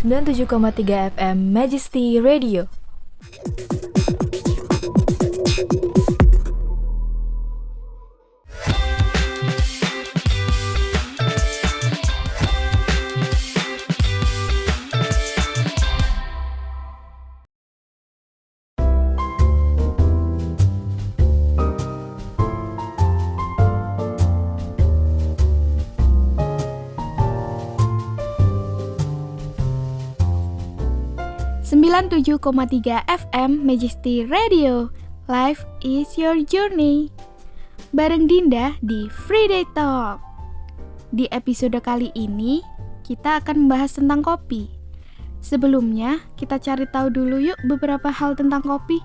97,3 FM Majesty Radio. Sembilan 97,3 FM Majesty Radio. Life is your journey. Bareng Dinda di Friday Talk. Di episode kali ini, kita akan membahas tentang kopi. Sebelumnya, kita cari tahu dulu yuk beberapa hal tentang kopi.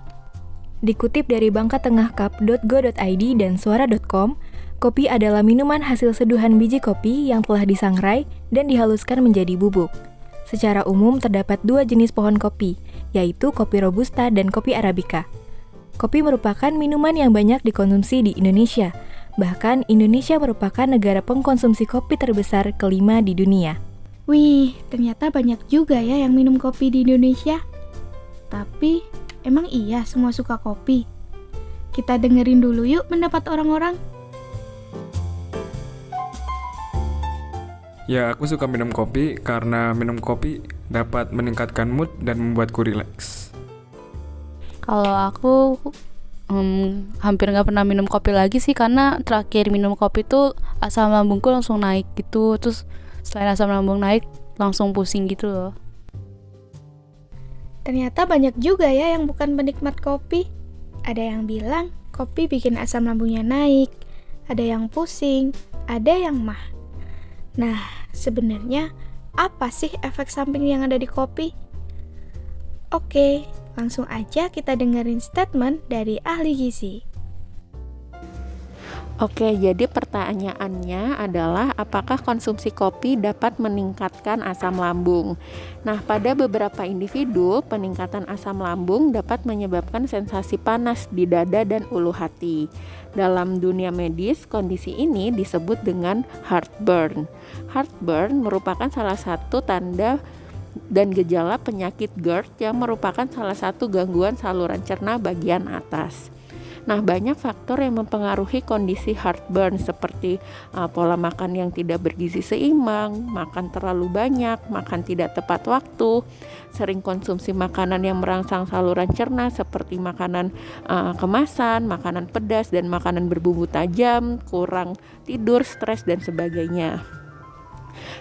Dikutip dari bangkatengahcup.go.id dan suara.com, kopi adalah minuman hasil seduhan biji kopi yang telah disangrai dan dihaluskan menjadi bubuk. Secara umum terdapat dua jenis pohon kopi, yaitu kopi robusta dan kopi arabica. Kopi merupakan minuman yang banyak dikonsumsi di Indonesia. Bahkan Indonesia merupakan negara pengkonsumsi kopi terbesar kelima di dunia. Wih, ternyata banyak juga ya yang minum kopi di Indonesia. Tapi, emang iya semua suka kopi? Kita dengerin dulu yuk pendapat orang-orang. Ya, aku suka minum kopi karena minum kopi dapat meningkatkan mood dan membuatku rileks. Kalau aku hampir nggak pernah minum kopi lagi sih, karena terakhir minum kopi tuh asam lambungku langsung naik gitu. Terus selain asam lambung naik, langsung pusing gitu loh. Ternyata banyak juga ya yang bukan penikmat kopi. Ada yang bilang kopi bikin asam lambungnya naik, ada yang pusing, ada yang mah. Nah, sebenarnya apa sih efek samping yang ada di kopi? Oke, langsung aja kita dengerin statement dari ahli gizi. Oke, jadi pertanyaannya adalah apakah konsumsi kopi dapat meningkatkan asam lambung? Nah, pada beberapa individu, peningkatan asam lambung dapat menyebabkan sensasi panas di dada dan ulu hati. Dalam dunia medis, kondisi ini disebut dengan heartburn. Heartburn merupakan salah satu tanda dan gejala penyakit GERD yang merupakan salah satu gangguan saluran cerna bagian atas. Nah, banyak faktor yang mempengaruhi kondisi heartburn seperti pola makan yang tidak bergizi seimbang, makan terlalu banyak, makan tidak tepat waktu, sering konsumsi makanan yang merangsang saluran cerna seperti makanan kemasan, makanan pedas, dan makanan berbumbu tajam, kurang tidur, stres, dan sebagainya.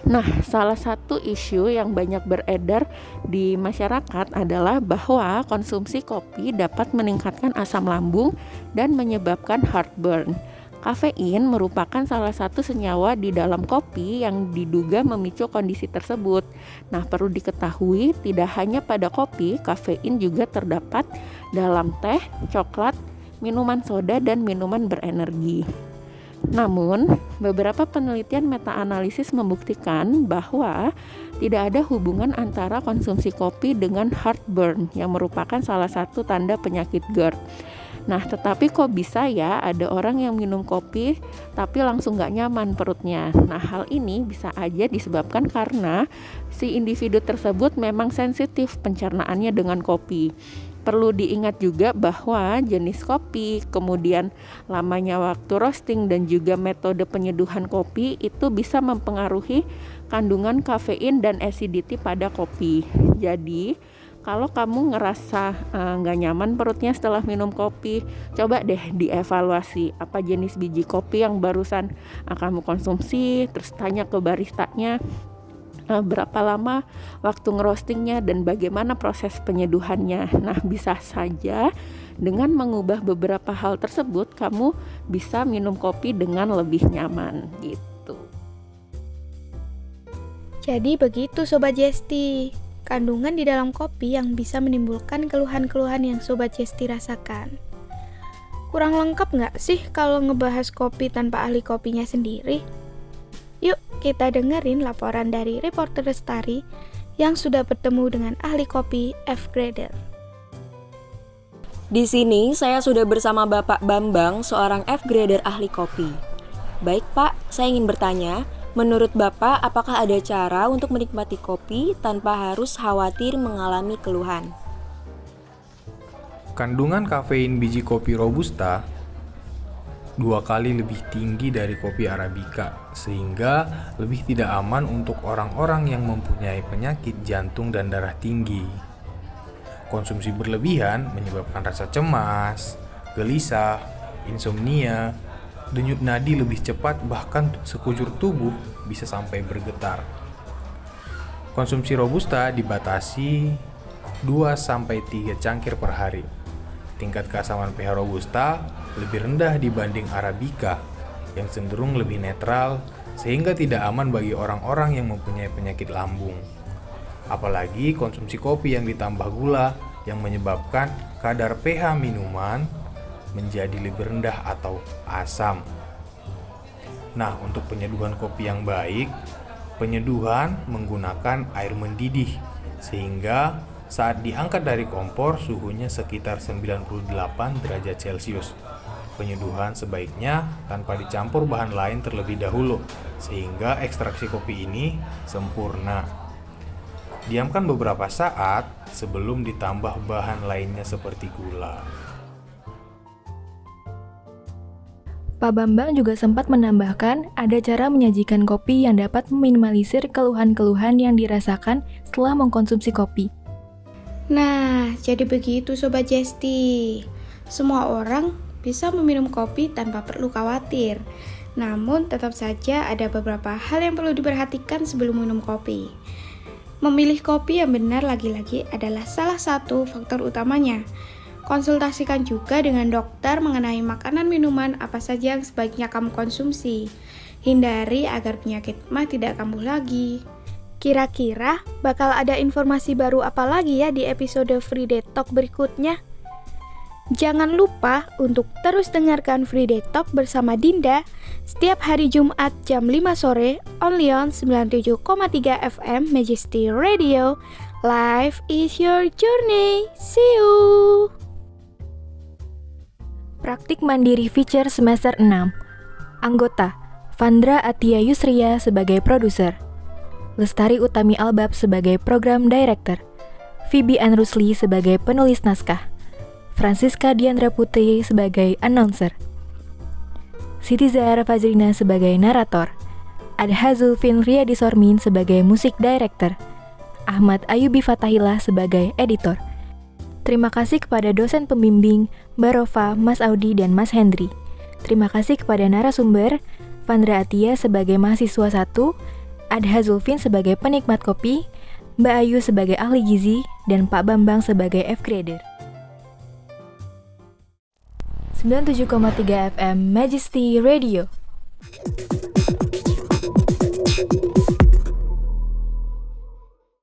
Nah, salah satu isu yang banyak beredar di masyarakat adalah bahwa konsumsi kopi dapat meningkatkan asam lambung dan menyebabkan heartburn. Kafein merupakan salah satu senyawa di dalam kopi yang diduga memicu kondisi tersebut. Nah, perlu diketahui tidak hanya pada kopi, kafein juga terdapat dalam teh, coklat, minuman soda, dan minuman berenergi. Namun, beberapa penelitian meta-analisis membuktikan bahwa tidak ada hubungan antara konsumsi kopi dengan heartburn yang merupakan salah satu tanda penyakit GERD. Nah, tetapi kok bisa ya ada orang yang minum kopi tapi langsung gak nyaman perutnya. Nah, hal ini bisa aja disebabkan karena si individu tersebut memang sensitif pencernaannya dengan kopi. Perlu diingat juga bahwa jenis kopi, kemudian lamanya waktu roasting, dan juga metode penyeduhan kopi itu bisa mempengaruhi kandungan kafein dan acidity pada kopi. Jadi, kalau kamu ngerasa nggak nyaman perutnya setelah minum kopi, coba deh dievaluasi apa jenis biji kopi yang barusan kamu konsumsi, terus tanya ke baristanya berapa lama waktu ngerostingnya dan bagaimana proses penyeduhannya. Nah, bisa saja dengan mengubah beberapa hal tersebut, kamu bisa minum kopi dengan lebih nyaman gitu. Jadi begitu Sobat Jesty, kandungan di dalam kopi yang bisa menimbulkan keluhan-keluhan yang Sobat Jesty rasakan. Kurang lengkap nggak sih kalau ngebahas kopi tanpa ahli kopinya sendiri? Yuk kita dengerin laporan dari reporter Lestari yang sudah bertemu dengan ahli kopi F-Grader. Di sini saya sudah bersama Bapak Bambang, seorang F-Grader ahli kopi. Baik Pak, saya ingin bertanya, Menurut Bapak, apakah ada cara untuk menikmati kopi tanpa harus khawatir mengalami keluhan? Kandungan kafein biji kopi Robusta 2 kali lebih tinggi dari kopi Arabica, sehingga lebih tidak aman untuk orang-orang yang mempunyai penyakit jantung dan darah tinggi. Konsumsi berlebihan menyebabkan rasa cemas, gelisah, insomnia, denyut nadi lebih cepat, bahkan sekujur tubuh bisa sampai bergetar. Konsumsi Robusta dibatasi 2-3 cangkir per hari. Tingkat keasaman pH Robusta lebih rendah dibanding Arabica yang cenderung lebih netral, sehingga tidak aman bagi orang-orang yang mempunyai penyakit lambung. Apalagi konsumsi kopi yang ditambah gula yang menyebabkan kadar pH minuman menjadi lebih rendah atau asam. Nah, untuk penyeduhan kopi yang baik, penyeduhan menggunakan air mendidih sehingga saat diangkat dari kompor suhunya sekitar 98 derajat Celcius. Penyeduhan sebaiknya tanpa dicampur bahan lain terlebih dahulu sehingga ekstraksi kopi ini sempurna. Diamkan beberapa saat sebelum ditambah bahan lainnya seperti gula. Pak Bambang juga sempat menambahkan ada cara menyajikan kopi yang dapat meminimalisir keluhan-keluhan yang dirasakan setelah mengkonsumsi kopi. Nah, jadi begitu Sobat Jesti. Semua orang bisa meminum kopi tanpa perlu khawatir. Namun, tetap saja ada beberapa hal yang perlu diperhatikan sebelum minum kopi. Memilih kopi yang benar lagi-lagi adalah salah satu faktor utamanya. Konsultasikan juga dengan dokter mengenai makanan minuman apa saja yang sebaiknya kamu konsumsi. Hindari agar penyakit mah tidak kambuh lagi. Kira-kira bakal ada informasi baru apa lagi ya di episode Friday Talk berikutnya? Jangan lupa untuk terus dengarkan Friday Talk bersama Dinda setiap hari Jumat jam 5 sore only on 97,3 FM Majesty Radio. Life is your journey. See you. Praktik Mandiri Feature Semester 6. Anggota Vandra Atia Yusria sebagai produser, Lestari Utami Albab sebagai program director, Phoebe Ann Rusli sebagai penulis naskah, Francisca Diandra Putri sebagai announcer, Siti Zahra Fazrina sebagai narator, Adha Zulfin Riyadi Sormin sebagai musik director, Ahmad Ayubi Fatahillah sebagai editor. Terima kasih kepada dosen pembimbing, Barofa, Mas Audi, dan Mas Hendri. Terima kasih kepada narasumber, Vandra Atia sebagai mahasiswa 1, Adha Zulfin sebagai penikmat kopi, Mbak Ayu sebagai ahli gizi, dan Pak Bambang sebagai F-grader. 97,3 FM Majesty Radio.